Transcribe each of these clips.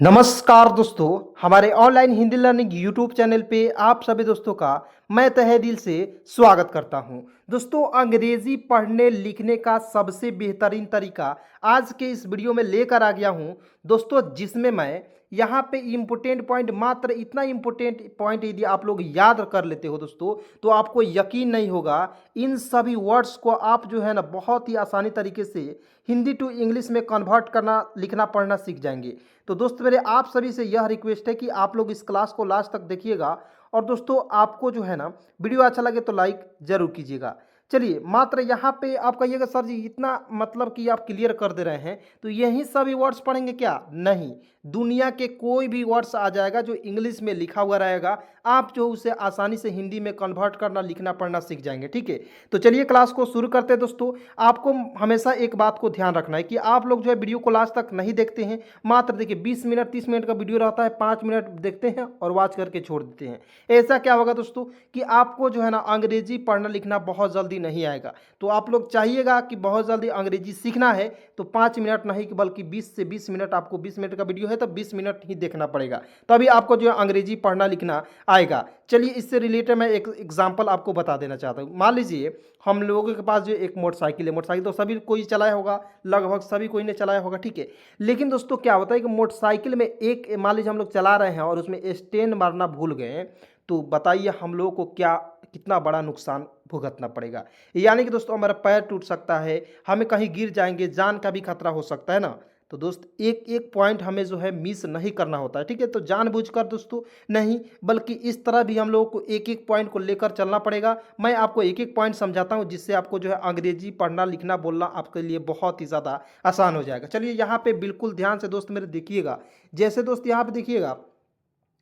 नमस्कार दोस्तों, हमारे online Hindi learning YouTube channel पे आप सभी दोस्तों का मैं तहे दिल से स्वागत करता हूं। दोस्तों, अंग्रेजी पढ़ने लिखने का सबसे बेहतरीन तरीका आज के इस वीडियो में लेकर आ गया हूं दोस्तों, जिसमें मैं यहाँ पे इम्पोर्टेंट पॉइंट, मात्र इतना इम्पोर्टेंट पॉइंट यदि आप लोग याद कर लेते हो दोस्तों, तो आपको यकीन नहीं होगा। इन सभी वर्ड्स को आप जो है ना बहुत ही आसानी तरीके से हिंदी टू इंग्लिश में कन्वर्ट करना, लिखना पढ़ना सीख जाएंगे। तो दोस्त मेरे आप सभी से यह रिक्वेस्ट है कि आप लोग इस क्लास को लास्ट तक देखिएगा। और दोस्तों, आपको जो है ना वीडियो अच्छा लगे तो लाइक जरूर कीजिएगा। चलिए, मात्र यहाँ पे आप कहिएगा सर जी इतना मतलब कि आप क्लियर कर दे रहे हैं, तो यही सभी वर्ड्स पढ़ेंगे क्या? नहीं, दुनिया के कोई भी वर्ड्स आ जाएगा जो इंग्लिश में लिखा हुआ रहेगा, आप जो उसे आसानी से हिंदी में कन्वर्ट करना, लिखना पढ़ना सीख जाएंगे। ठीक है, तो चलिए क्लास को शुरू करते हैं। दोस्तों, आपको हमेशा एक बात को ध्यान रखना है कि आप लोग जो है वीडियो को लास्ट तक नहीं देखते हैं। मात्र देखिए 20 मिनट 30 मिनट का वीडियो रहता है, 5 मिनट देखते हैं और वॉच करके छोड़ देते हैं। ऐसा क्या होगा दोस्तों कि आपको जो है ना अंग्रेजी पढ़ना लिखना बहुत जल्दी नहीं आएगा। तो आप लोग चाहिएगा कि बहुत जल्दी अंग्रेजी सीखना है तो 5 मिनट नहीं बल्कि 20 से 20 मिनट, आपको 20 मिनट का वीडियो है तो 20 मिनट ही देखना पड़ेगा, तभी आपको जो है अंग्रेजी पढ़ना लिखना आएगा। चलिए, इससे रिलेटेड मैं एक एग्जांपल आपको बता देना चाहता हूँ। मान लीजिए हम लोगों के पास जो एक मोटरसाइकिल है, मोटरसाइकिल तो सभी कोई चलाया होगा, लगभग सभी कोई ने चलाया होगा। ठीक है, लेकिन दोस्तों क्या होता है कि मोटरसाइकिल में एक, मान लीजिए हम लोग चला रहे हैं और उसमें स्टैंड मारना भूल गए, तो बताइए हम लोगों को क्या, कितना बड़ा नुकसान भुगतना पड़ेगा। यानी कि दोस्तों हमारा पैर टूट सकता है, हमें कहीं गिर जाएंगे, जान का भी खतरा हो सकता है ना। तो दोस्त एक एक पॉइंट हमें जो है मिस नहीं करना होता है। ठीक है, तो जानबूझकर दोस्तों नहीं, बल्कि इस तरह भी हम लोगों को एक एक पॉइंट को लेकर चलना पड़ेगा। मैं आपको एक एक पॉइंट समझाता हूं, जिससे आपको जो है अंग्रेजी पढ़ना लिखना बोलना आपके लिए बहुत ही ज़्यादा आसान हो जाएगा। चलिए यहाँ पे बिल्कुल ध्यान से दोस्त मेरे देखिएगा। जैसे दोस्त यहाँ पे देखिएगा,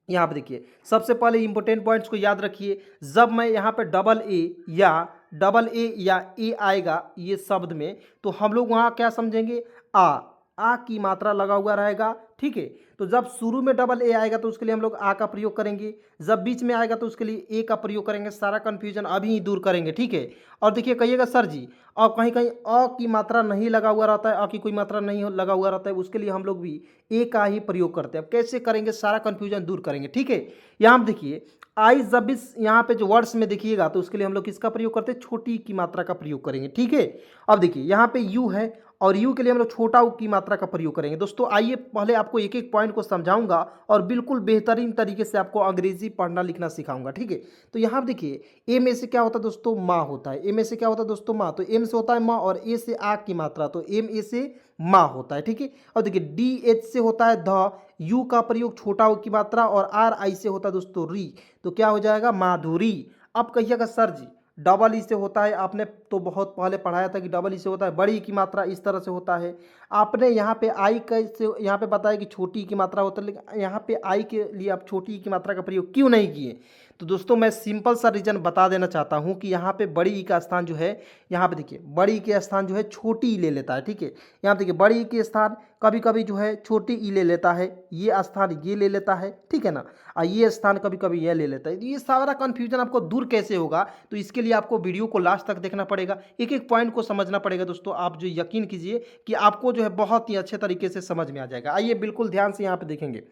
यहाँ पे देखिए सबसे पहले इंपॉर्टेंट पॉइंट्स को याद रखिए। जब मैं यहाँ पे डबल ए या ए आएगा ये शब्द में, तो हम लोग वहाँ क्या समझेंगे? आ की मात्रा लगा हुआ रहेगा। ठीक है, तो जब शुरू में डबल ए आएगा तो उसके लिए हम लोग आ का प्रयोग करेंगे, जब बीच में आएगा तो उसके लिए ए का प्रयोग करेंगे। सारा कन्फ्यूजन अभी ही दूर करेंगे। ठीक है, और देखिए कहिएगा सर जी और कहीं कहीं अ की मात्रा नहीं लगा हुआ रहता है, अ की कोई मात्रा नहीं लगा हुआ रहता है, उसके लिए हम लोग भी ए का ही प्रयोग करते हैं। अब कैसे करेंगे? सारा कन्फ्यूजन दूर करेंगे। ठीक है, यहाँ आप देखिए आई जब इस यहाँ पे जो वर्ड्स में देखिएगा तो उसके लिए हम लोग किसका प्रयोग करते हैं? छोटी की मात्रा का प्रयोग करेंगे। ठीक है, अब देखिए यहाँ पे यू है और यू के लिए हम लोग छोटा उ की मात्रा का प्रयोग करेंगे। दोस्तों आइए पहले आपको एक एक पॉइंट को समझाऊंगा और बिल्कुल बेहतरीन तरीके से आपको अंग्रेजी पढ़ना लिखना सिखाऊंगा। ठीक है, तो यहाँ देखिए ए में से क्या होता है दोस्तों? माँ होता है। ए में से क्या होता है दोस्तों? माँ। तो एम से होता है माँ और ए से आ की मात्रा, तो एम ए से माँ होता है। ठीक है, और देखिए डी एच से होता है ध, यू का प्रयोग छोटा उ की मात्रा, और आर आई से होता है दोस्तों री, तो क्या हो जाएगा? माधुरी। अब कहिएगा सर जी डबल ई से होता है, आपने तो बहुत पहले पढ़ाया था कि डबल ई से होता है बड़ी की मात्रा, इस तरह से होता है। आपने यहाँ पे आई का से यहाँ पे बताया कि छोटी की मात्रा होता है, लेकिन यहाँ पे आई के लिए आप छोटी की मात्रा का प्रयोग क्यों नहीं किए? तो दोस्तों मैं सिंपल सा रीजन बता देना चाहता हूँ कि यहाँ पे बड़ी ई का स्थान जो है, यहाँ पे देखिए बड़ी ई के स्थान जो है छोटी ई ले लेता है। ठीक है, यहाँ पे देखिए बड़ी ई के स्थान कभी कभी जो है छोटी ई ले लेता है, ये स्थान ये ले लेता है। ठीक है ना, और ये स्थान कभी कभी ये ले लेता है। तो ये सारा कन्फ्यूजन आपको दूर कैसे होगा? तो इसके लिए आपको वीडियो को लास्ट तक देखना पड़ेगा, एक एक पॉइंट को समझना पड़ेगा। दोस्तों आप जो यकीन कीजिए कि आपको जो है बहुत ही अच्छे तरीके से समझ में आ जाएगा। आइए बिल्कुल ध्यान से यहाँ पे देखेंगे।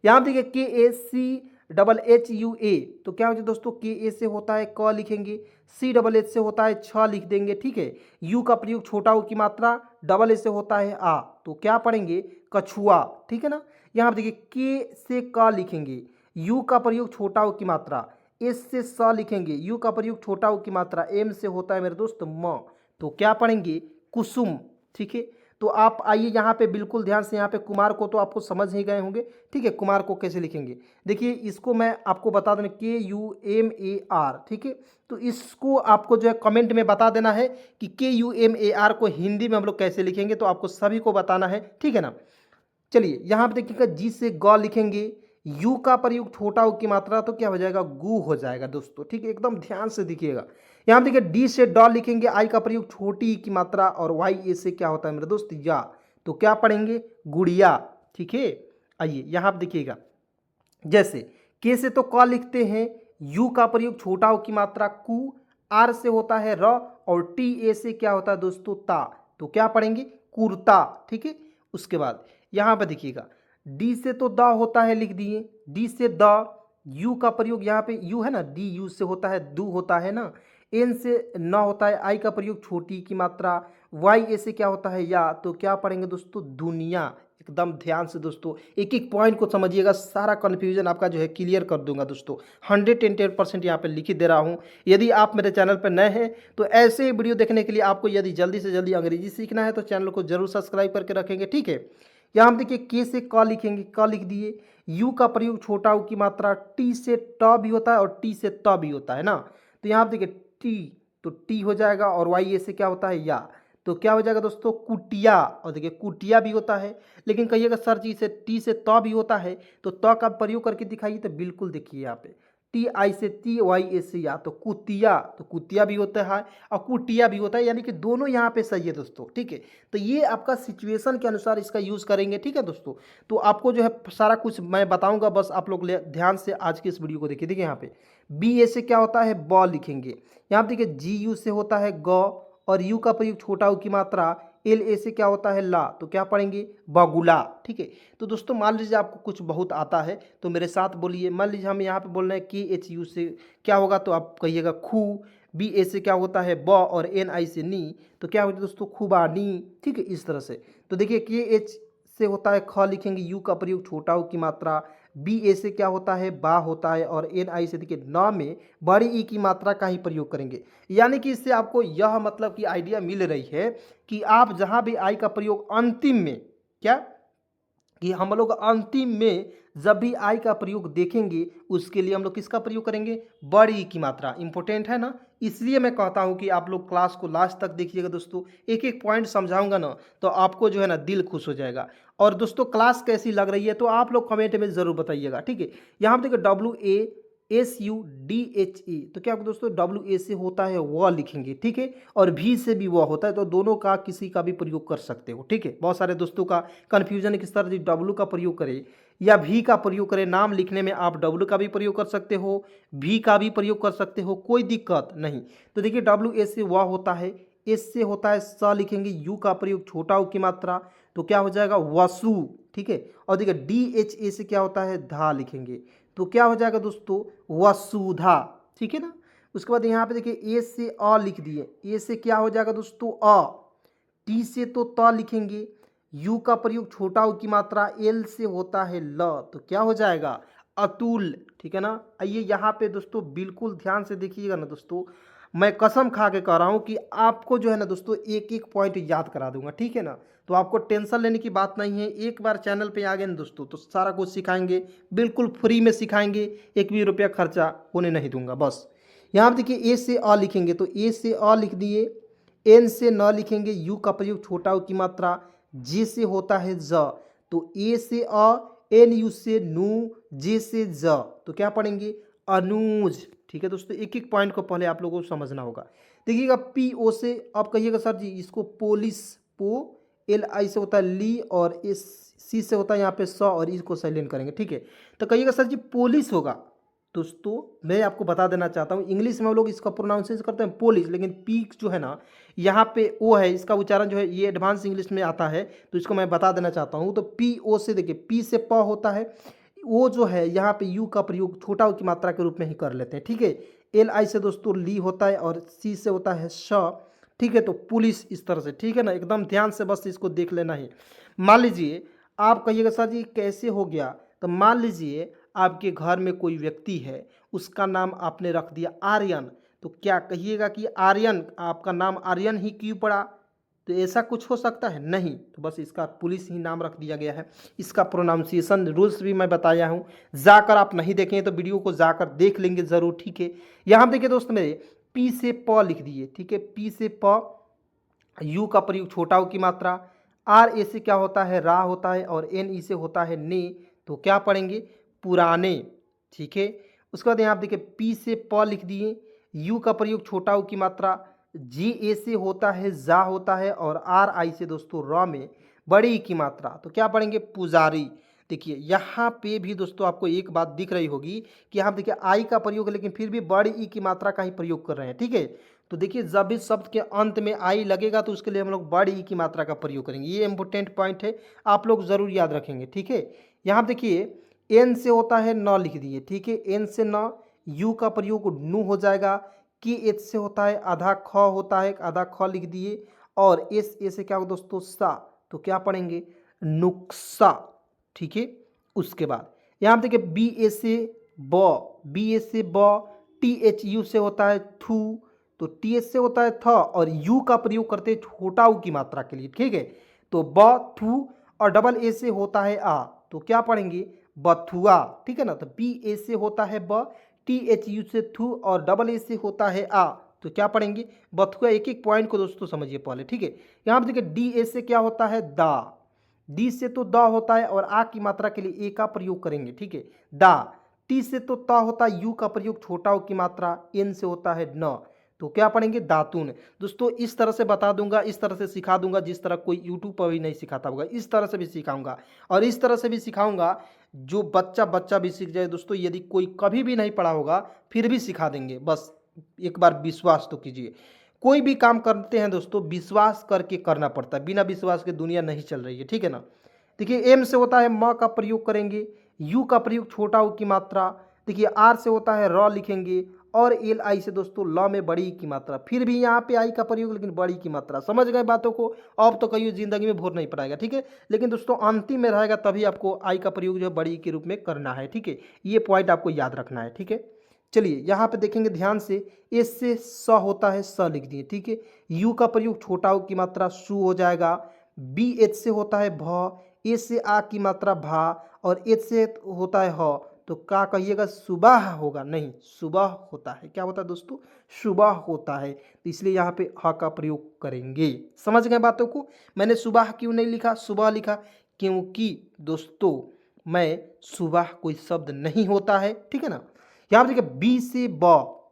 यहाँ पे देखिए के ए C double H U A, तो क्या होता है दोस्तों? के ए से होता है क लिखेंगे, सी डबल एच से होता है छ लिख देंगे। ठीक है, यू का प्रयोग छोटा उ की मात्रा, डबल ए से होता है आ, तो क्या पढ़ेंगे? कछुआ। ठीक है ना, यहाँ पे देखिए के से क लिखेंगे, यू का प्रयोग छोटा उ की मात्रा, एस से स लिखेंगे, यू का प्रयोग छोटा उ की मात्रा, एम से होता है मेरे दोस्त म, तो क्या पढ़ेंगे? कुसुम। ठीक है, तो आप आइए यहाँ पे बिल्कुल ध्यान से, यहाँ पे कुमार को तो आपको समझ ही गए होंगे। ठीक है, कुमार को कैसे लिखेंगे? देखिए इसको मैं आपको बता देना, के यू एम ए आर। ठीक है, तो इसको आपको जो है कमेंट में बता देना है कि के यू एम ए आर को हिंदी में हम लोग कैसे लिखेंगे, तो आपको सभी को बताना है। ठीक है ना, चलिए यहाँ पे देखिएगा जी से ग लिखेंगे, यू का प्रयोग छोटा उ की मात्रा, तो क्या हो जाएगा? गु हो जाएगा दोस्तों। ठीक है, एकदम ध्यान से देखिएगा। यहाँ पे देखिए डी से ड लिखेंगे, आई का प्रयोग छोटी ई की मात्रा, और वाई ए से क्या होता है मेरे दोस्त? या, तो क्या पढ़ेंगे? गुड़िया। ठीक है, आइए यहाँ पे देखिएगा, जैसे के से तो क लिखते हैं, यू का प्रयोग छोटा उ की मात्रा कु, आर से होता है र, और टी ए से क्या होता है दोस्तों? ता, तो क्या पढ़ेंगे? कुर्ता। ठीक है, उसके बाद यहाँ पे देखिएगा डी से तो द होता है, लिख दिए डी से द। यू का प्रयोग यहाँ पे यू है ना, डी यू से होता है दू होता है ना। एन से न होता है, आई का प्रयोग छोटी की मात्रा, वाई ए से क्या होता है या, तो क्या पढ़ेंगे दोस्तों दुनिया। एकदम ध्यान से दोस्तों एक एक पॉइंट को समझिएगा, सारा कन्फ्यूजन आपका जो है क्लियर कर दूंगा दोस्तों। 110% यहाँ पे लिख दे रहा हूँ। यदि आप मेरे चैनल पर नए हैं तो ऐसे ही वीडियो देखने के लिए आपको यदि जल्दी से जल्दी अंग्रेजी सीखना है तो चैनल को जरूर सब्सक्राइब करके रखेंगे, ठीक है। यहाँ हम देखिए के से क लिखेंगे, क लिख दिए। यू का प्रयोग छोटा ऊ की मात्रा, टी से ट भी होता है और टी से त भी होता है ना। तो यहाँ आप देखिए टी, तो टी हो जाएगा, और वाई ए से क्या होता है या, तो क्या हो जाएगा दोस्तों कुटिया। और देखिए कुटिया भी होता है, लेकिन कहिएगा सर जी से टी से त भी होता है, तो त का प्रयोग करके दिखाइए। तो बिल्कुल देखिए यहाँ पे टी आई से टी वाई ए से या, तो कुतिया, तो कुतिया भी होता है और कुटिया भी होता है, यानी कि दोनों यहाँ पे सही है दोस्तों, ठीक है। तो ये आपका सिचुएशन के अनुसार इसका यूज़ करेंगे, ठीक है दोस्तों। तो आपको जो है सारा कुछ मैं बताऊंगा, बस आप लोग ध्यान से आज के इस वीडियो को देखिए। देखिए यहाँ पे बी ए से क्या होता है ब लिखेंगे। यहाँ पे देखिए जी यू से होता है ग, और यू का प्रयोग छोटा ऊ की मात्रा, एल ए से क्या होता है ला, तो क्या पढ़ेंगे बगुला, ठीक है। तो दोस्तों मान लीजिए आपको कुछ बहुत आता है तो मेरे साथ बोलिए। मान लीजिए हम यहाँ पे बोल रहे हैं के एच यू से क्या होगा, तो आप कहिएगा खू। बी ए से क्या होता है ब, और एन आई से नी, तो क्या होता है दोस्तों खुबानी, ठीक है। इस तरह से तो देखिए के एच से होता है ख लिखेंगे, यू का प्रयोग छोटा ऊ की मात्रा, बी ए से क्या होता है बा होता है, और एन आई से देखिए न में बड़ी ई की मात्रा का ही प्रयोग करेंगे। यानी कि इससे आपको यह मतलब कि आइडिया मिल रही है कि आप जहां भी आई का प्रयोग अंतिम में, क्या कि हम लोग अंतिम में जब भी आई का प्रयोग देखेंगे उसके लिए हम लोग किसका प्रयोग करेंगे, बड़ी ई की मात्रा। इंपॉर्टेंट है ना, इसलिए मैं कहता हूं कि आप लोग क्लास को लास्ट तक देखिएगा दोस्तों। एक एक पॉइंट समझाऊंगा ना तो आपको जो है ना दिल खुश हो जाएगा। और दोस्तों क्लास कैसी लग रही है तो आप लोग कमेंट में ज़रूर बताइएगा, ठीक है। यहाँ पे देखिए W A S U D H A, तो क्या दोस्तों डब्ल्यू ए से होता है व लिखेंगे, ठीक है, और भी से भी वह होता है, तो दोनों का किसी का भी प्रयोग कर सकते हो, ठीक है। बहुत सारे दोस्तों का कन्फ्यूजन है किस तरह से डब्ल्यू का प्रयोग करें या भी का प्रयोग करें। नाम लिखने में आप डब्ल्यू का भी प्रयोग कर सकते हो, भी का भी प्रयोग कर सकते हो, कोई दिक्कत नहीं। तो देखिए डब्ल्यू ए से वह होता है, एस से होता है स लिखेंगे, यू का प्रयोग छोटा ऊ की मात्रा, तो क्या हो जाएगा वसु, ठीक है। और देखिए डी एच ए से क्या होता है धा लिखेंगे, तो क्या हो जाएगा दोस्तों वसुधा, ठीक है ना। उसके बाद यहाँ पे देखिए ए से अ लिख दिए, ए से क्या हो जाएगा दोस्तों अ, टी से तो त लिखेंगे, यू का प्रयोग छोटा ऊ की मात्रा, एल से होता है ल, तो क्या हो जाएगा अतुल, ठीक है ना। आइए यहाँ पे दोस्तों बिल्कुल ध्यान से देखिएगा ना दोस्तों, मैं कसम खा के कह रहा हूँ कि आपको जो है ना दोस्तों एक एक पॉइंट याद करा दूंगा, ठीक है ना। तो आपको टेंशन लेने की बात नहीं है, एक बार चैनल पे आ गए ना दोस्तों तो सारा कुछ सिखाएंगे, बिल्कुल फ्री में सिखाएंगे, एक भी रुपया खर्चा होने नहीं दूंगा। बस यहाँ पे देखिए ए से अ लिखेंगे, तो ए से अ लिख दिए, एन से न लिखेंगे, यू का प्रयोग छोटा ऊ की मात्रा, जे से होता है ज, तो ए से अ, एन यू से नू, जे से ज, तो क्या पढ़ेंगे अनुज, ठीक है दोस्तों। एक एक पॉइंट को पहले आप लोगों को समझना होगा। देखिएगा पी ओ से आप कहिएगा सर जी इसको पोलिस, पो, एल आई से होता है ली, और एस सी से होता है यहाँ पे स, और इसको साइलेंट करेंगे, ठीक है। तो कहिएगा सर जी पुलिस होगा। दोस्तों मैं आपको बता देना चाहता हूँ, इंग्लिश में हम लोग इसका प्रोनाउंसिएशन करते हैं पुलिस, लेकिन पी जो है ना यहाँ पे ओ है, इसका उच्चारण जो है ये एडवांस इंग्लिश में आता है, तो इसको मैं बता देना चाहता हूँ। तो पी ओ से देखिए पी से प होता है, वो जो है यहाँ पे यू का प्रयोग छोटा ऊ की मात्रा के रूप में ही कर लेते हैं, ठीक है। एल आई से दोस्तों ली होता है, और सी से होता है श, ठीक है। तो पुलिस इस तरह से, ठीक है ना, एकदम ध्यान से बस इसको देख लेना है। मान लीजिए आप कहिएगा सर जी कैसे हो गया, तो मान लीजिए आपके घर में कोई व्यक्ति है, उसका नाम आपने रख दिया आर्यन, तो क्या कहिएगा कि आर्यन, आपका नाम आर्यन ही क्यों पड़ा, तो ऐसा कुछ हो सकता है नहीं, तो बस इसका पुलिस ही नाम रख दिया गया है। इसका प्रोनाउंसिएशन रूल्स भी मैं बताया हूँ, जाकर आप नहीं देखें तो वीडियो को जाकर देख लेंगे ज़रूर, ठीक है। यहाँ देखिए दोस्त मेरे पी से प लिख दिए, ठीक है, पी से प, यू का प्रयोग छोटा ऊ की मात्रा, आर ए से क्या होता है रा होता है, और एन ई से होता है ने, तो क्या पढ़ेंगे पुराने, ठीक है। उसके बाद यहाँ आप देखिए पी से प लिख दिए, यू का प्रयोग छोटा ऊ की मात्रा, जी ए से होता है जा होता है, और आर आई से दोस्तों र में बड़ी ई की मात्रा, तो क्या पढ़ेंगे पुजारी। देखिए यहाँ पे भी दोस्तों आपको एक बात दिख रही होगी कि हम देखिए आई का प्रयोग है, लेकिन फिर भी बड़ी ई की मात्रा का ही प्रयोग कर रहे हैं, ठीक है। तो देखिए जब भी शब्द के अंत में आई लगेगा तो उसके लिए हम लोग बड़ी ई की मात्रा का प्रयोग करेंगे, ये इंपॉर्टेंट पॉइंट है, आप लोग जरूर याद रखेंगे, ठीक है। यहाँ पे देखिए एन से होता है न लिख दिए, ठीक है, एन से न, यू का प्रयोग नू हो जाएगा, की एच से होता है आधा ख होता है, आधा ख लिख दिए, और एस ए से क्या होगा दोस्तों सा, तो क्या पढ़ेंगे नुक्सा, ठीक है। उसके बाद यहाँ पे देखिए बी ए से ब, बी ए से ब, टी एच यू से होता है थू, तो टी एच से होता है थ, और यू का प्रयोग करते हैं छोटा ऊ की मात्रा के लिए, ठीक है। तो ब थू, और डबल ए से होता है आ, तो क्या पढ़ेंगे बथुआ, ठीक है ना। तो बी ए से होता है ब, टी एच यू से थू, और डबल ए से होता है आ, तो क्या पढ़ेंगे बथुआ। एक एक पॉइंट को दोस्तों समझिए पहले, ठीक है। यहाँ पे देखिए डी ए से क्या होता है दा, डी से तो द होता है, और आ की मात्रा के लिए ए का प्रयोग करेंगे, ठीक है, दा। टी से तो त होता है, यू का प्रयोग छोटा ऊ की मात्रा, एन से होता है न, तो क्या पढ़ेंगे दातून। दोस्तों इस तरह से बता दूंगा, इस तरह से सिखा दूंगा, जिस तरह कोई यूट्यूब पर भी नहीं सिखाता होगा, इस तरह से भी सिखाऊंगा, और इस तरह से भी सिखाऊंगा जो बच्चा भी सीख जाए दोस्तों। यदि कोई कभी भी नहीं पढ़ा होगा फिर भी सिखा देंगे, बस एक बार विश्वास तो कीजिए। कोई भी काम करते हैं दोस्तों विश्वास करके करना पड़ता है, बिना विश्वास के दुनिया नहीं चल रही है, ठीक है ना। देखिए एम से होता है म का प्रयोग करेंगे, यू का प्रयोग छोटा ऊ की मात्रा, देखिए आर से होता है र लिखेंगे, और एल आई से दोस्तों ल में बड़ी की मात्रा, फिर भी यहाँ पे आई का प्रयोग लेकिन बड़ी की मात्रा। समझ गए बातों को, अब तो कहीं जिंदगी में भूल नहीं पड़ेगा, ठीक है। लेकिन दोस्तों अंतिम में रहेगा तभी आपको आई का प्रयोग जो है बड़ी के रूप में करना है, ठीक है। ये पॉइंट आपको याद रखना है, ठीक है। चलिए यहाँ पे देखेंगे ध्यान से, एस से स होता है स लिख दिए, ठीक है। यू का प्रयोग छोटा ऊ की मात्रा सु हो जाएगा, बी एच से होता है भ, ए से आ की मात्रा भा, और एच से होता है ह, तो क्या कहिएगा सुबह होगा, नहीं सुबह होता है, क्या होता है दोस्तों सुबह होता है, तो इसलिए यहाँ पे ह का प्रयोग करेंगे। समझ गए बातों को। मैंने सुबह क्यों नहीं लिखा, सुबह लिखा, क्योंकि दोस्तों मैं सुबह कोई शब्द नहीं होता है, ठीक है ना। यहाँ पर देखिए बी से ब,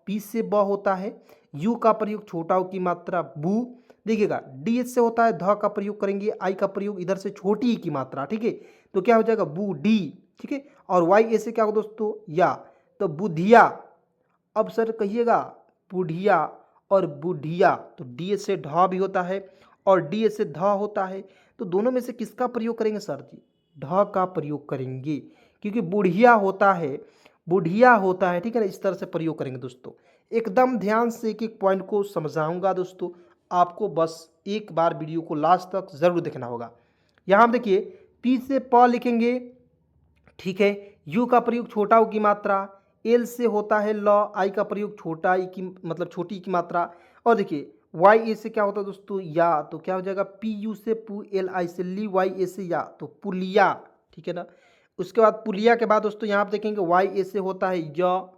बी से ब होता है, यू का प्रयोग छोटा ऊ की मात्रा बू, देखिएगा डी एच से होता है ध का प्रयोग करेंगे, आई का प्रयोग इधर से छोटी ई की मात्रा, ठीक है, तो क्या हो जाएगा बू डी, ठीक है। और वाई ए से क्या हो दोस्तों या, तो बुधिया, अब सर कहिएगा बुढ़िया और बुढ़िया, तो डी एच से ढ भी होता है और डी एच से ध होता है, तो दोनों में से किसका प्रयोग करेंगे सर जी, ढ का प्रयोग करेंगे, क्योंकि बुढ़िया होता है, बुढ़िया होता है, ठीक है ना। इस तरह से प्रयोग करेंगे दोस्तों। एकदम ध्यान से एक एक पॉइंट को समझाऊंगा दोस्तों, आपको बस एक बार वीडियो को लास्ट तक जरूर देखना होगा। यहाँ देखिए पी से प लिखेंगे, ठीक है, यू का प्रयोग छोटा ऊ की मात्रा, एल से होता है ल, आई का प्रयोग छोटा ई की मतलब छोटी की मात्रा, और देखिए वाई ए से क्या होता है दोस्तों या, तो क्या हो जाएगा पी यू से पू, एल आई से ली, वाई ए से या, तो पुलिया, ठीक है ना। उसके बाद पुलिया के बाद दोस्तों यहाँ पे देखेंगे वाई ए से होता है य,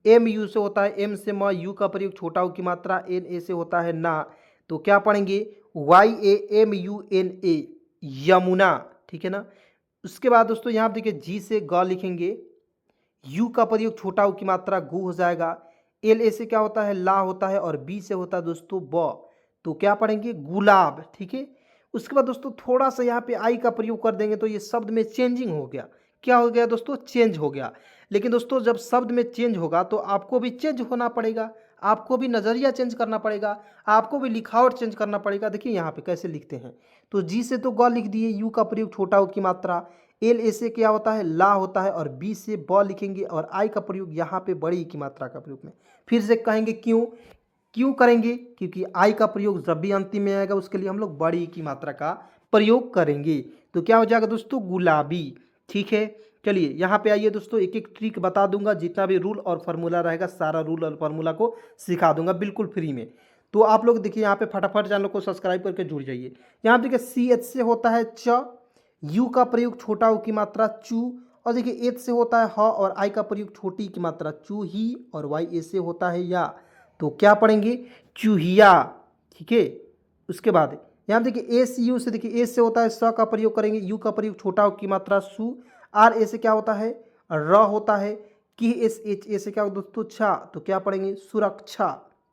एम यू से होता है एम से म, यू का प्रयोग छोटा ऊ की मात्रा, एन ए से होता है ना, तो क्या पढ़ेंगे Y A M U N A, Yamuna, ठीक है ना। उसके बाद दोस्तों यहाँ पे देखिए जी से ग लिखेंगे, यू का प्रयोग छोटा ऊ की मात्रा गु हो जाएगा, एल ए से क्या होता है ला होता है, और बी से होता है दोस्तों ब, तो क्या पढ़ेंगे गुलाब, ठीक है। उसके बाद दोस्तों थोड़ा सा यहाँ पे आई का प्रयोग कर देंगे तो ये शब्द में चेंजिंग हो गया, क्या हो गया दोस्तों चेंज हो गया। लेकिन दोस्तों जब शब्द में चेंज होगा तो आपको भी चेंज होना पड़ेगा, आपको भी नज़रिया चेंज करना पड़ेगा, आपको भी लिखावट चेंज करना पड़ेगा। देखिए यहाँ पे कैसे लिखते हैं, तो जी से तो ग लिख दिए, यू का प्रयोग छोटा ऊ की मात्रा, एल ए से क्या होता है ला होता है, और बी से ब लिखेंगे, और आई का प्रयोग यहाँ पे बड़ी की मात्रा का प्रयोग में। फिर से कहेंगे क्यों, क्यों करेंगे, क्योंकि आई का प्रयोग जब भी अंतिम में आएगा उसके लिए हम लोग बड़ी की मात्रा का प्रयोग करेंगे, तो क्या हो जाएगा दोस्तों गुलाबी, ठीक है। चलिए यहाँ पे आइए दोस्तों, एक एक ट्रिक बता दूंगा, जितना भी रूल और फार्मूला रहेगा सारा रूल और फार्मूला को सिखा दूंगा बिल्कुल फ्री में। तो आप लोग देखिए यहाँ पे फटाफट चैनल को सब्सक्राइब करके जुड़ जाइए। यहाँ पे देखिए सी एच से होता है च, यू का प्रयोग छोटा ऊ की मात्रा चू, और देखिए एच से होता है ह, और आई का प्रयोग छोटी की मात्रा चू ही, और वाई ए से होता है या, तो क्या पढ़ेंगे चूहिया, ठीक है। उसके बाद यहाँ देखिए एस यू से, देखिए एस से होता है स का प्रयोग करेंगे, यू का प्रयोग छोटा ऊ की मात्रा सु, आर ए से क्या होता है र होता है, की एस एच ए से क्या दोस्तों छा, तो क्या पढ़ेंगे सुरक्षा,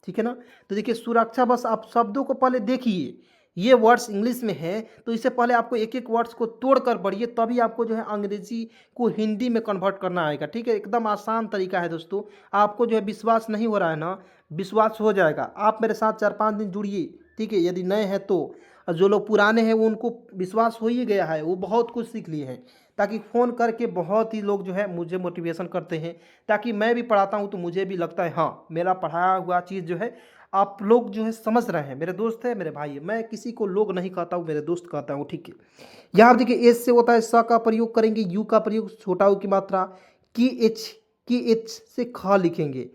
ठीक है ना। तो देखिए सुरक्षा, बस आप शब्दों को पहले देखिए, ये वर्ड्स इंग्लिश में है तो इससे पहले आपको एक एक वर्ड्स को तोड़ कर पढ़िए, तभी आपको जो है अंग्रेजी को हिंदी में कन्वर्ट करना आएगा, ठीक है। एकदम आसान तरीका है दोस्तों, आपको जो है विश्वास नहीं हो रहा है ना, विश्वास हो जाएगा। आप मेरे साथ 4-5 दिन जुड़िए, ठीक है। यदि नए हैं तो, और जो लोग पुराने हैं वो उनको विश्वास हो ही गया है, वो बहुत कुछ सीख लिए हैं। ताकि फ़ोन करके बहुत ही लोग जो है मुझे मोटिवेशन करते हैं, ताकि मैं भी पढ़ाता हूँ तो मुझे भी लगता है हाँ, मेरा पढ़ाया हुआ चीज़ जो है आप लोग जो है समझ रहे हैं। मेरे दोस्त है, मेरे भाई है, मैं किसी को लोग नहीं कहता हूँ, मेरे दोस्त कहता हूँ, ठीक है। यहाँ देखिए एस से होता है स का प्रयोग करेंगे, यू का प्रयोग छोटा ऊ की मात्रा, की एच से ख लिखेंगे,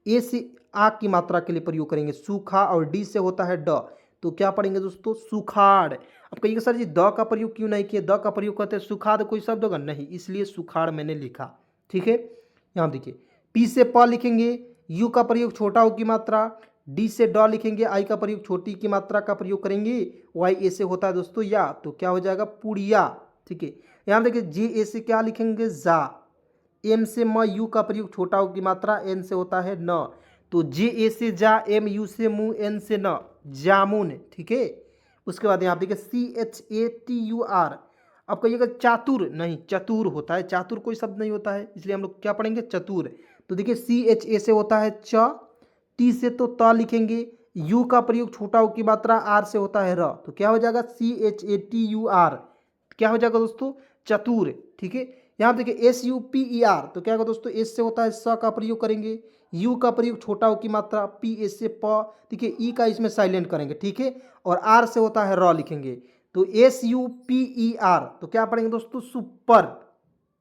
ए से आ की मात्रा के लिए प्रयोग करेंगे सूखा, और डी से होता है ड, तो क्या पढ़ेंगे दोस्तों सुखाड़। अब कहिएगा सर जी द का प्रयोग क्यों नहीं किए, द का प्रयोग करते हैं सुखाड़ कोई शब्द होगा नहीं, इसलिए सुखाड़ मैंने लिखा, ठीक है। यहाँ देखिए पी से प लिखेंगे, यू का प्रयोग छोटा ऊ की मात्रा, डी से ड लिखेंगे, आई का प्रयोग छोटी की मात्रा का प्रयोग करेंगे, वाई ए से होता है दोस्तों या, तो क्या हो जाएगा पुड़िया, ठीक है। यहाँ देखिए जे ए से क्या लिखेंगे जा, एम से म, यू का प्रयोग छोटा ऊ की मात्रा, एन से होता है न, तो जे ए से जा, एम यू से मुँह, एन से न, जामुन, ठीक है। उसके बाद यहाँ देखिए C H A T U R, अब कहिएगा चातुर नहीं, चतुर होता है, चातुर कोई शब्द नहीं होता है, इसलिए हम लोग क्या पढ़ेंगे चतुर। तो देखिए सी एच ए से होता है च, टी से तो त लिखेंगे, यू का प्रयोग छोटा ऊ की मात्रा, आर से होता है र, तो क्या हो जाएगा C H A T U R, क्या हो जाएगा दोस्तों चतुर, ठीक है। यहाँ देखिए S U P E R, तो क्या होगा दोस्तों एस से होता है स का प्रयोग करेंगे, यू का प्रयोग छोटा ऊ की मात्रा, पी एस से प, देखिए ई का इसमें साइलेंट करेंगे, ठीक है, और आर से होता है र लिखेंगे, तो S U P E R, तो क्या पढ़ेंगे दोस्तों सुपर,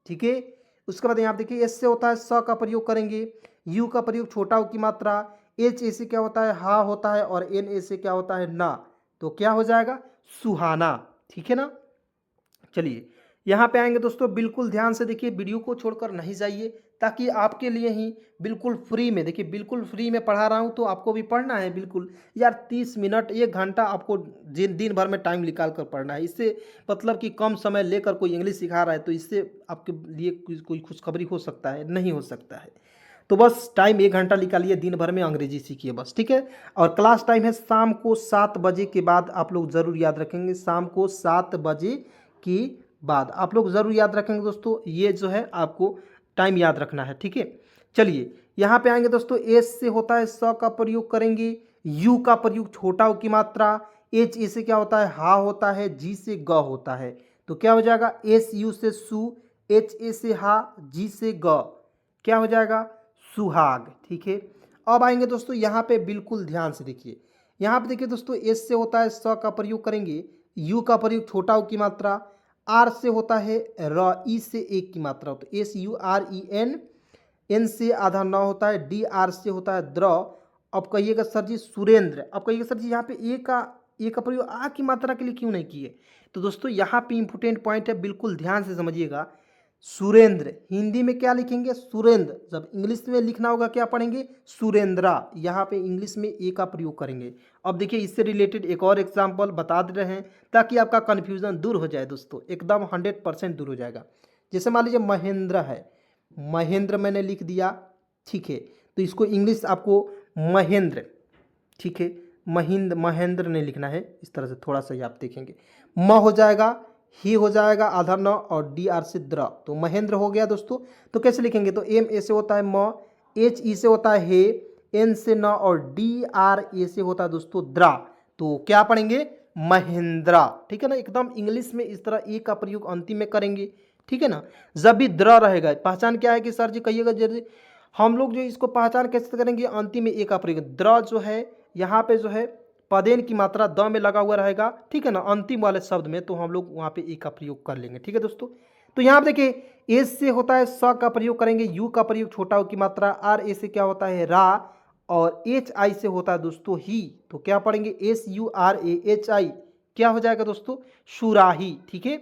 ठीक है। उसके बाद यहाँ देखिए एस से होता है स का प्रयोग करेंगे, यू का प्रयोग छोटा ऊ की मात्रा, एच ए से क्या होता है हा होता है, और एन ए से क्या होता है ना, तो क्या हो जाएगा सुहाना, ठीक है ना। चलिए यहाँ पे आएंगे दोस्तों, बिल्कुल ध्यान से देखिए, वीडियो को छोड़कर नहीं जाइए, ताकि आपके लिए ही बिल्कुल फ्री में, देखिए बिल्कुल फ्री में पढ़ा रहा हूँ, तो आपको भी पढ़ना है बिल्कुल यार, 30 मिनट 1 घंटा आपको दिन भर में टाइम निकाल कर पढ़ना है। इससे मतलब कि कम समय लेकर कोई इंग्लिश सिखा रहा है तो इससे आपके लिए कोई खुशखबरी हो सकता है, नहीं हो सकता है। तो बस टाइम 1 घंटा निकालिए, दिन भर में अंग्रेजी सीखिए बस, ठीक है। और क्लास टाइम है शाम को 7 बजे के बाद, आप लोग ज़रूर याद रखेंगे, शाम को 7 बजे की बाद आप लोग ज़रूर याद रखेंगे दोस्तों, ये जो है आपको टाइम याद रखना है, ठीक है। चलिए यहाँ पे आएंगे दोस्तों, एस से होता है स का प्रयोग करेंगे, यू का प्रयोग छोटा ऊ की मात्रा, एच ए से क्या होता है हा होता है, जी से ग होता है, तो क्या हो जाएगा एस यू से सु, एच ए से हा, जी से ग, क्या हो जाएगा सुहाग, ठीक है। अब आएंगे दोस्तों यहाँ पे बिल्कुल ध्यान से देखिए, यहाँ पे देखिए दोस्तों एस से होता है स का प्रयोग करेंगे, यू का प्रयोग छोटा ऊ की मात्रा, आर से होता है र, ई से एक की मात्रा, तो S U R E N, N से आधा न होता है, डी आर से होता है द्र। अब कहिएगा सर जी सुरेंद्र, अब कहिएगा सर जी यहाँ पे ए का प्रयोग आ की मात्रा के लिए क्यों नहीं किए, तो दोस्तों यहाँ पे इंपॉर्टेंट पॉइंट है, बिल्कुल ध्यान से समझिएगा। सुरेंद्र हिंदी में क्या लिखेंगे सुरेंद्र, जब इंग्लिश में लिखना होगा क्या पढ़ेंगे सुरेंद्रा, यहाँ पे इंग्लिश में ए का प्रयोग करेंगे। अब देखिए इससे रिलेटेड एक और एग्जांपल बता दे रहे हैं, ताकि आपका कन्फ्यूजन दूर हो जाए दोस्तों, एकदम 100% दूर हो जाएगा। जैसे मान लीजिए महेंद्र है, महेंद्र मैंने लिख दिया, ठीक है, तो इसको इंग्लिश आपको महेंद्र, ठीक है, महेंद्र नहीं लिखना है, इस तरह से थोड़ा सा ही आप देखेंगे, म हो जाएगा, ही हो जाएगा आधा न, और डी आर से द्र, तो महेंद्र हो गया दोस्तों। तो कैसे लिखेंगे, तो एम ए से होता है म, एच ई से होता है हे, एन से न, और डी आर ए से होता है दोस्तों द्रा, तो क्या पढ़ेंगे महेंद्रा, ठीक है ना। एकदम इंग्लिश में इस तरह ए का प्रयोग अंतिम में करेंगे, ठीक है ना। जब भी द्र रहेगा, पहचान क्या है कि सर जी कहिएगा जल्दी, हम लोग जो इसको पहचान कैसे करेंगे, अंतिम में ए का प्रयोग, द्र जो है यहाँ पे जो है पदेन की मात्रा द में लगा हुआ रहेगा, ठीक है ना, अंतिम वाले शब्द में, तो हम लोग वहाँ पे ए का प्रयोग कर लेंगे, ठीक है दोस्तों। तो यहाँ पे देखिए एस से होता है स का प्रयोग करेंगे, यू का प्रयोग छोटा ऊ की मात्रा, आर ए से क्या होता है रा, और एच आई से होता है दोस्तों ही, तो क्या पढ़ेंगे S U R A H I, क्या हो जाएगा दोस्तों सुराही, ठीक है।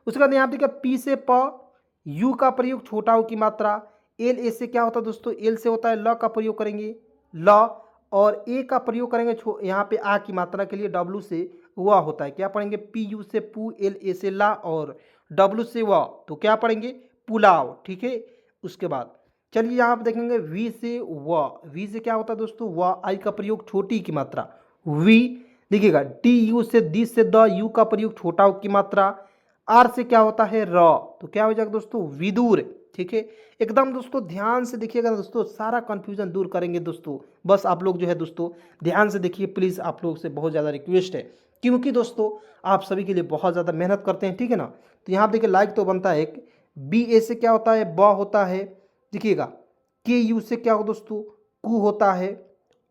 उसके बाद यहाँ पे देखिए पी से प, यू का प्रयोग छोटा ऊ की मात्रा, एल ए से क्या होता है दोस्तों एल से होता है ल का प्रयोग करेंगे ल, और ए का प्रयोग करेंगे यहाँ पे आ की मात्रा के लिए, डब्लू से वह होता है, क्या पढ़ेंगे पी यू से पू, एल ए से ला, और डब्लू से वह, तो क्या पढ़ेंगे पुलाव, ठीक है। उसके बाद चलिए यहाँ पे देखेंगे वी से व, वी से क्या होता है दोस्तों व, आई का प्रयोग छोटी की मात्रा वी, देखिएगा डी यू से दी से द, यू का प्रयोग छोटा की मात्रा, आर से क्या होता है र, तो क्या हो जाएगा दोस्तों विदुर, ठीक है। एकदम दोस्तों ध्यान से देखिएगा दोस्तों, सारा कन्फ्यूजन दूर करेंगे दोस्तों, बस आप लोग जो है दोस्तों ध्यान से देखिए प्लीज़, आप लोग से बहुत ज़्यादा रिक्वेस्ट है, क्योंकि दोस्तों आप सभी के लिए बहुत ज़्यादा मेहनत करते हैं, ठीक है ना। तो यहाँ देखिए लाइक तो बनता है एक। बी ए से क्या होता है, ब होता है, देखिएगा। के यू से क्या हो दोस्तों, कु होता है।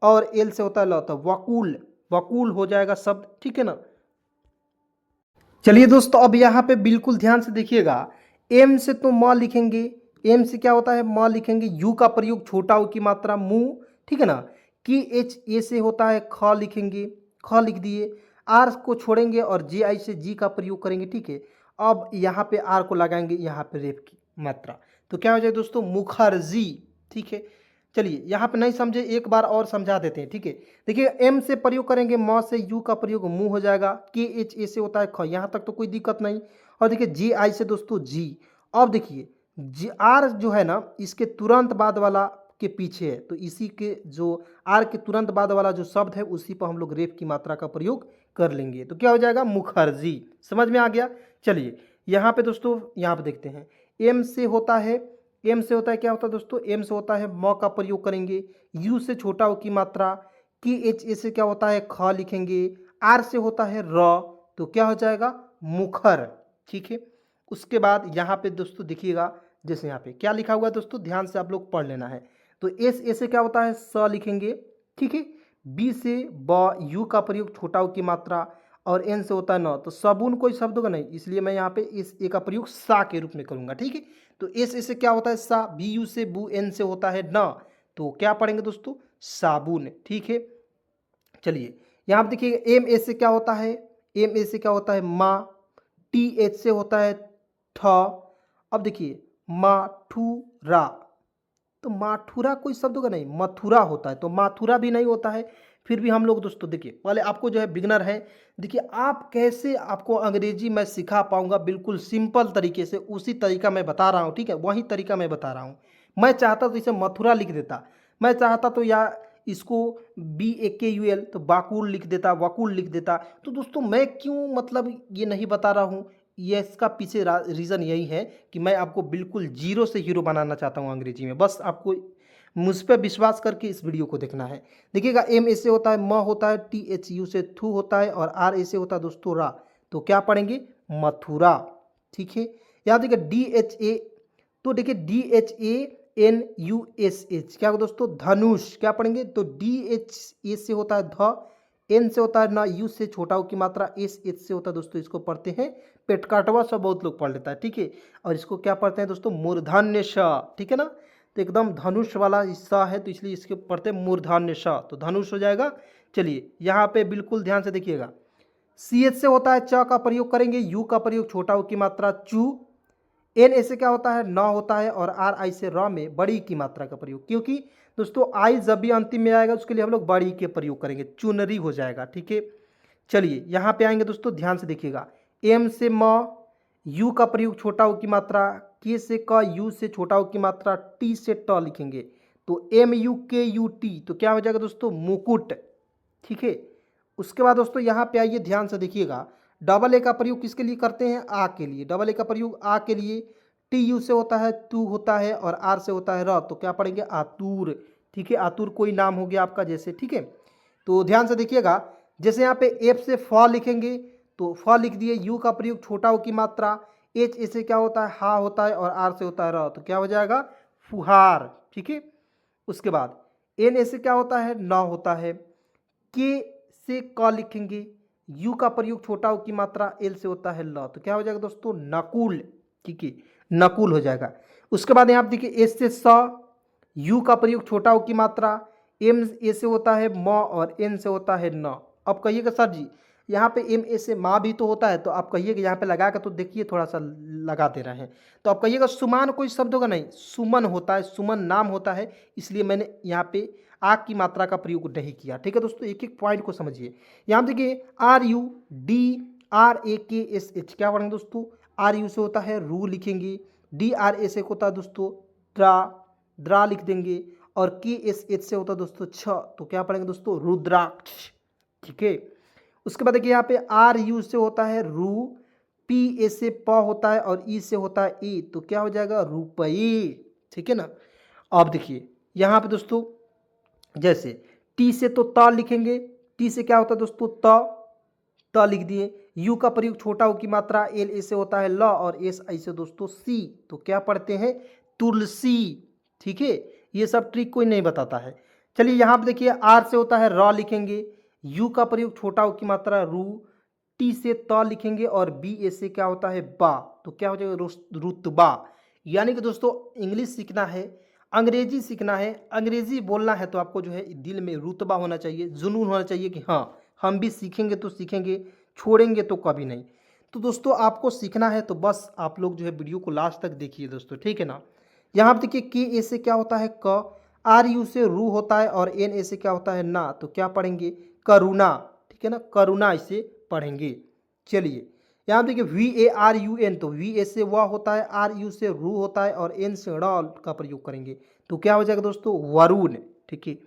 और एल से होता है ल, होता है वकूल, वकूल हो जाएगा शब्द, ठीक है ना। चलिए दोस्तों अब यहाँ पे बिल्कुल ध्यान से देखिएगा। एम से तो म लिखेंगे, एम से क्या होता है, म लिखेंगे। यू का प्रयोग छोटा ऊ की मात्रा मुंह, ठीक है ना। की एच ए से होता है ख लिखेंगे, ख लिख दिए। आर को छोड़ेंगे और जे आई से जी का प्रयोग करेंगे, ठीक है। अब यहाँ पे आर को लगाएंगे यहाँ पे रेप की मात्रा, तो क्या हो जाए दोस्तों, मुखर्जी, ठीक है। चलिए यहाँ पे नहीं समझे, एक बार और समझा देते हैं, ठीक है। देखिए एम से प्रयोग करेंगे, म से यू का प्रयोग मुंह हो जाएगा। के एच ए से होता है ख, यहाँ तक तो कोई दिक्कत नहीं। और देखिए जी आई से दोस्तों जी। अब देखिए जी आर जो है ना, इसके तुरंत बाद वाला के पीछे है, तो इसी के जो आर के तुरंत बाद वाला जो शब्द है उसी पर हम लोग रेप की मात्रा का प्रयोग कर लेंगे, तो क्या हो जाएगा, मुखर्जी। समझ में आ गया। चलिए यहाँ पे दोस्तों, यहाँ पे देखते हैं। एम से होता है, एम से होता है क्या होता है दोस्तों, एम से होता है म का प्रयोग करेंगे। यू से छोटा हो की मात्रा। की एच ए से क्या होता है ख लिखेंगे। आर से होता है र, तो क्या हो जाएगा, मुखर, ठीक है। उसके बाद यहाँ पे दोस्तों देखिएगा, जैसे यहाँ पे क्या लिखा हुआ है दोस्तों, ध्यान से आप लोग पढ़ लेना है। तो एस ए से क्या होता है स लिखेंगे, ठीक है। बी से ब, यू का प्रयोग छोटा ऊ की मात्रा। और एन से होता है न, तो सबून कोई शब्द होगा नहीं, इसलिए मैं यहाँ पे इस ए का प्रयोग सा के रूप में करूँगा, ठीक है। तो एस ए से क्या होता है सा, बी यू से बू, एन से होता है न, तो क्या पढ़ेंगे दोस्तों, साबुन, ठीक है। चलिए यहाँ पे देखिए एम ए से क्या होता है, एम ए से क्या होता है मा। टी एच से होता है ठ। अब देखिए माठुरा, तो माठुरा कोई शब्द होगा नहीं, मथुरा होता है, तो माथुरा भी नहीं होता है। फिर भी हम लोग दोस्तों देखिए, पहले आपको जो है बिगनर है, देखिए आप कैसे आपको अंग्रेजी मैं सिखा पाऊंगा बिल्कुल सिंपल तरीके से, उसी तरीका मैं बता रहा हूँ, ठीक है, वही तरीका मैं बता रहा हूँ। मैं चाहता तो इसे मथुरा लिख देता, मैं चाहता तो या इसको बी ए के यू एल तो बाकुल लिख देता, वकुल लिख देता। तो दोस्तों मैं क्यों मतलब ये नहीं बता रहा हूँ, ये इसका पीछे रीज़न यही है कि मैं आपको बिल्कुल जीरो से हीरो बनाना चाहता हूँ अंग्रेजी में। बस आपको मुझ पर विश्वास करके इस वीडियो को देखना है। देखिएगा एम ए से होता है म होता है, टी एच यू से थू होता है, और आर ए से होता है दोस्तों रा, तो क्या पढ़ेंगे, मथुरा, ठीक है। यहाँ देखिए डी एच ए, तो देखिए D H A N U S H क्या होगा दोस्तों, धनुष, क्या पढ़ेंगे, तो डी एच ए से होता है ध, एन से होता है ना, यू से छोटा हो की मात्रा, एस एच से होता है दोस्तों, इसको पढ़ते हैं पेटकाटवा, सब बहुत लोग पढ़ लेता है, ठीक है। और इसको क्या पढ़ते हैं दोस्तों, मूर्धन्य श, ठीक है ना। तो एकदम धनुष वाला हिस्सा है, तो इसलिए इसके पढ़ते हैं मूर्धन्य श, तो धनुष हो जाएगा। चलिए यहाँ पे बिल्कुल ध्यान से देखिएगा, सी एच से होता है च का प्रयोग करेंगे, यू का प्रयोग छोटा हो की मात्रा चू। एन ऐसे क्या होता है न होता है, और आर आई से र में बड़ी की मात्रा का प्रयोग, क्योंकि दोस्तों आई जब भी अंतिम में आएगा उसके लिए हम लोग बड़ी के प्रयोग करेंगे, चुनरी हो जाएगा, ठीक है। चलिए यहाँ पे आएंगे दोस्तों, ध्यान से देखिएगा। एम से म, यू का प्रयोग छोटा हो की मात्रा, के से क, यू से छोटा हो की मात्रा, टी से ट लिखेंगे, तो एम यू के यू टी, तो क्या हो जाएगा दोस्तों, मुकुट, ठीक है। उसके बाद दोस्तों यहाँ पे आइए, ध्यान से देखिएगा। डबल ए का प्रयोग किसके लिए करते हैं, आ के लिए, डबल ए का प्रयोग आ के लिए। टी यू से होता है तू होता है, और आर से होता है र, तो क्या पढ़ेंगे, आतुर, ठीक है। आतुर कोई नाम हो गया आपका जैसे, ठीक है। तो ध्यान से देखिएगा, जैसे यहाँ पे एफ से फ लिखेंगे, तो फ लिख दिए, यू का प्रयोग छोटा हो की मात्रा, एच ए से क्या होता है हा होता है, और आर से होता है र, तो क्या हो जाएगा, फुहार, ठीक है। उसके बाद एन ए से क्या होता है न होता है, के से क लिखेंगे, यू का प्रयोग छोटा हो की मात्रा, एल से होता है ल, तो क्या हो जाएगा दोस्तों, नकुल, ठीक है, नकुल हो जाएगा। उसके बाद यहाँ पे देखिए एस से स, यू का प्रयोग छोटा हो की मात्रा, एम ए से होता है म, और एन से होता है न। अब कहिएगा सर जी यहाँ पे एम ए से माँ भी तो होता है, तो आप कहिएगा यहाँ पे लगा कर, तो देखिए थोड़ा सा लगा दे रहे हैं, तो आप कहिएगा सुमान कोई शब्द होगा नहीं, सुमन होता है, सुमन नाम होता है, इसलिए मैंने यहाँ पे आ की मात्रा का प्रयोग नहीं किया, ठीक है दोस्तों। एक एक पॉइंट को समझिए। यहाँ देखिए are U D R A के एस एच, क्या पढ़ेंगे दोस्तों, आर यू से होता है रू लिखेंगे, डी आर ए से होता है दोस्तों द्रा, द्रा लिख देंगे, और के एस एच से होता है दोस्तों छ, तो क्या पढ़ेंगे दोस्तों, रुद्राक्ष, ठीक है। उसके बाद देखिए यहाँ पे आर यू से होता है रू, पी ए से प होता है, और ई से होता है ई, तो क्या हो जाएगा, रुपये, ठीक है ना। अब देखिए यहाँ पे दोस्तों, जैसे टी से तो त लिखेंगे, टी से क्या होता है दोस्तों त, त लिख दिए। यू का प्रयोग छोटा ऊ की मात्रा एल ए से होता है ल और एस आई से दोस्तों सी, तो क्या पढ़ते हैं तुलसी। ठीक है, ये सब ट्रिक कोई नहीं बताता है। चलिए यहाँ पे देखिए आर से होता है र लिखेंगे, यू का प्रयोग छोटा ऊ की मात्रा रू, टी से त लिखेंगे और बी ए से क्या होता है बा, तो क्या हो जाएगा रुतबा। यानी कि दोस्तों इंग्लिश सीखना है, अंग्रेजी सीखना है, अंग्रेजी बोलना है तो आपको जो है दिल में रुतबा होना चाहिए, जुनून होना चाहिए कि हाँ हम भी सीखेंगे तो सीखेंगे, छोड़ेंगे तो कभी नहीं। तो दोस्तों आपको सीखना है तो बस आप लोग जो है वीडियो को लास्ट तक देखिए दोस्तों, ठीक है ना। यहाँ पे देखिए के ए से क्या होता है क, आर यू से रू होता है और एन ए से क्या होता है ना, तो क्या पढ़ेंगे करुणा। ठीक है ना, करुणा इसे पढ़ेंगे। चलिए यहाँ देखिए V A R U N, तो वी ए से वह होता है, आर यू से रू होता है और एन से ड़ का प्रयोग करेंगे, तो क्या हो जाएगा दोस्तों वरुण। ठीक है,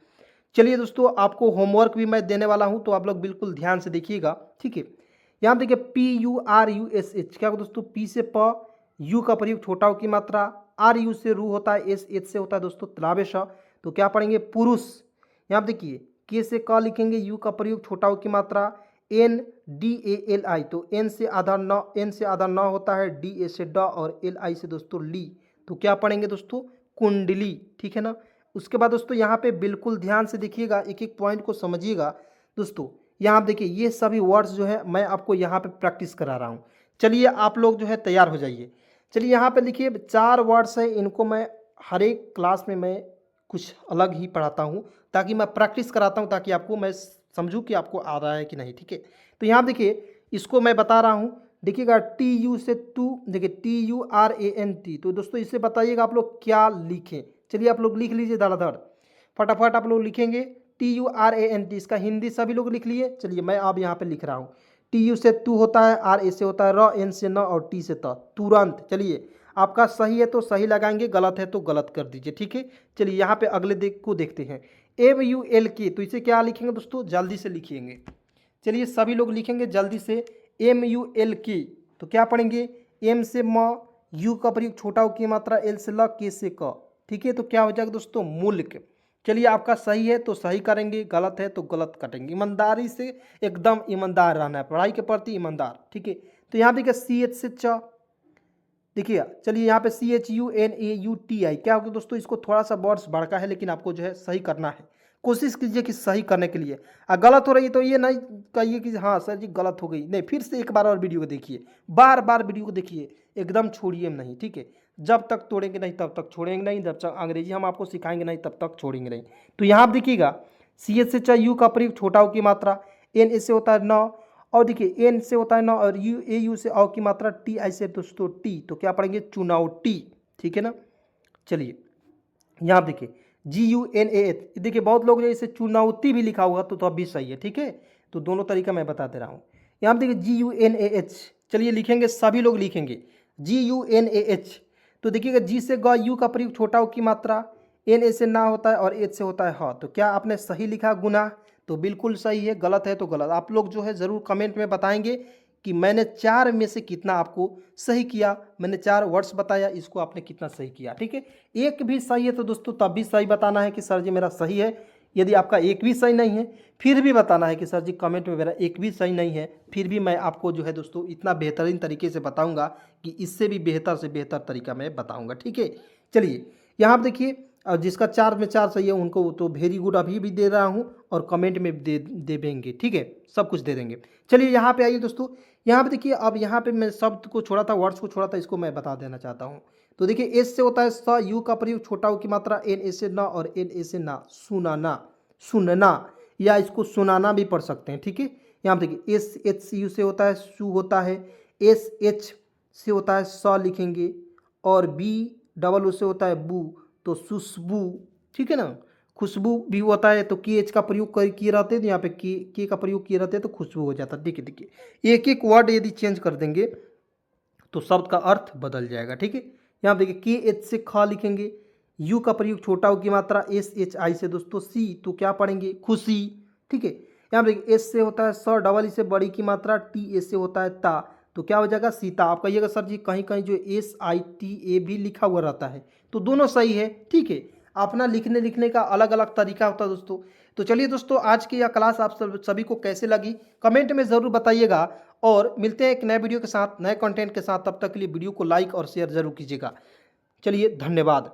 चलिए दोस्तों आपको होमवर्क भी मैं देने वाला हूं तो आप लोग बिल्कुल ध्यान से देखिएगा। ठीक है, यहाँ देखिए P U R U S H, क्या दोस्तों पी से प, यू का प्रयोग छोटा ऊ की मात्रा, आर यू से रू होता है, एस एच से होता है दोस्तों तलाबेश, तो क्या पढ़ेंगे पुरुष। यहाँ देखिए के से क लिखेंगे, यू का प्रयोग छोटा ऊ की मात्रा, N D A L I, तो एन से आधा न, एन से आधा न होता है, डी ए से ड और एल आई से दोस्तों ली, तो क्या पढ़ेंगे दोस्तों कुंडली। ठीक है ना, उसके बाद दोस्तों यहाँ पे बिल्कुल ध्यान से देखिएगा, एक एक पॉइंट को समझिएगा दोस्तों। यहाँ आप देखिए ये सभी वर्ड्स जो है मैं आपको यहाँ पे प्रैक्टिस करा रहा हूँ। चलिए आप लोग जो है तैयार हो जाइए। चलिए यहाँ पे देखिए 4 वर्ड्स है, इनको मैं हर एक क्लास में मैं कुछ अलग ही पढ़ाता हूँ, ताकि मैं प्रैक्टिस कराता हूँ, ताकि आपको मैं समझूँ कि आपको आ रहा है कि नहीं। ठीक है, तो यहाँ देखिए इसको मैं बता रहा हूँ, देखिएगा टी यू से टू, देखिए T U R A N T, तो दोस्तों इसे बताइएगा आप लोग क्या लिखें। चलिए आप लोग लिख लीजिए धड़ाधड़, फटाफट आप लोग लिखेंगे T U R A N T, इसका हिंदी सभी लोग लिख लिए। चलिए मैं अब यहाँ पे लिख रहा हूँ, टी यू से टू होता है, आर ए से होता है र, एन से न और टी से त, तुरंत। चलिए आपका सही है तो सही लगाएंगे, गलत है तो गलत कर दीजिए। ठीक है, चलिए यहाँ पे अगले को देखते हैं, एम यू एल के, तो इसे क्या लिखेंगे दोस्तों जल्दी से लिखिएंगे। चलिए सभी लोग लिखेंगे जल्दी से, एम यू एल के, तो क्या पढ़ेंगे एम से म, यू का प्रयोग छोटा ऊ की मात्रा, एल से ल, के से क। ठीक है, तो क्या हो जाएगा दोस्तों मुल्क। चलिए आपका सही है तो सही करेंगे, गलत है तो गलत कटेंगे। ईमानदारी से एकदम ईमानदार रहना है, पढ़ाई के प्रति ईमानदार। ठीक है, तो यहाँ देखिए सी एच से च, देखिए चलिए यहाँ पे C H U N A U T I, क्या होगा दोस्तों इसको थोड़ा सा वर्ड्स बढ़का है, लेकिन आपको जो है सही करना है, कोशिश कीजिए कि सही करने के लिए। गलत हो रही है तो ये नहीं कहिए कि हाँ सर जी गलत हो गई, नहीं, फिर से एक बार और वीडियो को देखिए, बार बार वीडियो को देखिए, एकदम छोड़िए नहीं। ठीक है, जब तक तोड़ेंगे नहीं तब तक छोड़ेंगे नहीं, जब तक अंग्रेजी हम आपको सिखाएंगे नहीं तब तक छोड़ेंगे नहीं। तो यहाँ आप देखिएगा सी एच से च, यू का प्रयोग छोटा ऊ की मात्रा, एन ए से होता है न, और देखिए एन से होता है न, और यू ए यू से औ की मात्रा, टी आई से दोस्तों टी, तो क्या पढ़ेंगे चुनावटी। ठीक है ना, चलिए यहाँ देखिए जी यू एन ए एच, देखिए बहुत लोग जो इसे चुनौती भी लिखा हुआ तो अब भी सही है। ठीक है, तो दोनों तरीका मैं बता दे रहा हूँ। यहाँ देखिए जी यू एन ए एच, चलिए लिखेंगे सभी लोग लिखेंगे जी यू एन ए एच, तो देखिएगा जी से ग, यू का प्रयोग छोटा ऊ की मात्रा, एन ए से ना होता है और एच से होता है ह, तो क्या आपने सही लिखा गुना, तो बिल्कुल सही है, गलत है तो गलत। आप लोग जो है ज़रूर कमेंट में बताएंगे कि मैंने 4 में से कितना आपको सही किया, मैंने 4 वर्ड्स बताया, इसको आपने कितना सही किया। ठीक है, एक भी सही है तो दोस्तों तब भी सही बताना है कि सर जी मेरा सही है। यदि आपका एक भी सही नहीं है फिर भी बताना है कि सर जी कमेंट में मेरा एक भी सही नहीं है, फिर भी मैं आपको जो है दोस्तों इतना बेहतरीन तरीके से बताऊंगा कि इससे भी बेहतर से बेहतर तरीका मैं बताऊंगा। ठीक है, चलिए यहाँ पर देखिए जिसका 4 में 4 सही है उनको तो वेरी गुड अभी भी दे रहा हूँ, और कमेंट में दे देंगे। ठीक है, सब कुछ दे देंगे। चलिए यहाँ पे आइए दोस्तों, यहाँ पे देखिए अब यहाँ पे मैं शब्द को छोड़ा था, वर्ड्स को छोड़ा था, इसको मैं बता देना चाहता हूँ। तो देखिए एस से होता है स, यू का प्रयोग छोटा ऊ की मात्रा, एन ए से न और एन ए से ना, सुनाना, सुनना, या इसको सुनाना भी पढ़ सकते हैं। ठीक है, यहाँ पे देखिए एस एच यू से होता है सू होता है, एस एच से होता है स लिखेंगे, और बी डबल ओ से होता है बू, तो सुशबू। ठीक है ना, खुशबू भी होता है, तो के एच का प्रयोग किए रहते हैं, तो यहाँ पे के का प्रयोग किए रहते हैं तो खुशबू हो जाता है। देखिए देखिए एक एक वर्ड यदि चेंज कर देंगे तो शब्द का अर्थ बदल जाएगा। ठीक है, यहाँ देखिए के एच से ख लिखेंगे, यू का प्रयोग छोटा ऊ की मात्रा, एस एच आई से दोस्तों सी, तो क्या पढ़ेंगे खुशी। ठीक है, यहाँ देखिए एस से होता है स, डबल ई से बड़ी की मात्रा, टी ए से होता है ता, तो क्या हो जाएगा सीता। आप कहिएगा सर जी कहीं कहीं जो एस आई टी ए भी लिखा हुआ रहता है, तो दोनों सही है। ठीक है, अपना लिखने का अलग अलग तरीका होता है दोस्तों। तो चलिए दोस्तों, आज की यह क्लास आप सभी को कैसे लगी कमेंट में ज़रूर बताइएगा और मिलते हैं एक नए वीडियो के साथ, नए कंटेंट के साथ। तब तक के लिए वीडियो को लाइक और शेयर ज़रूर कीजिएगा। चलिए, धन्यवाद।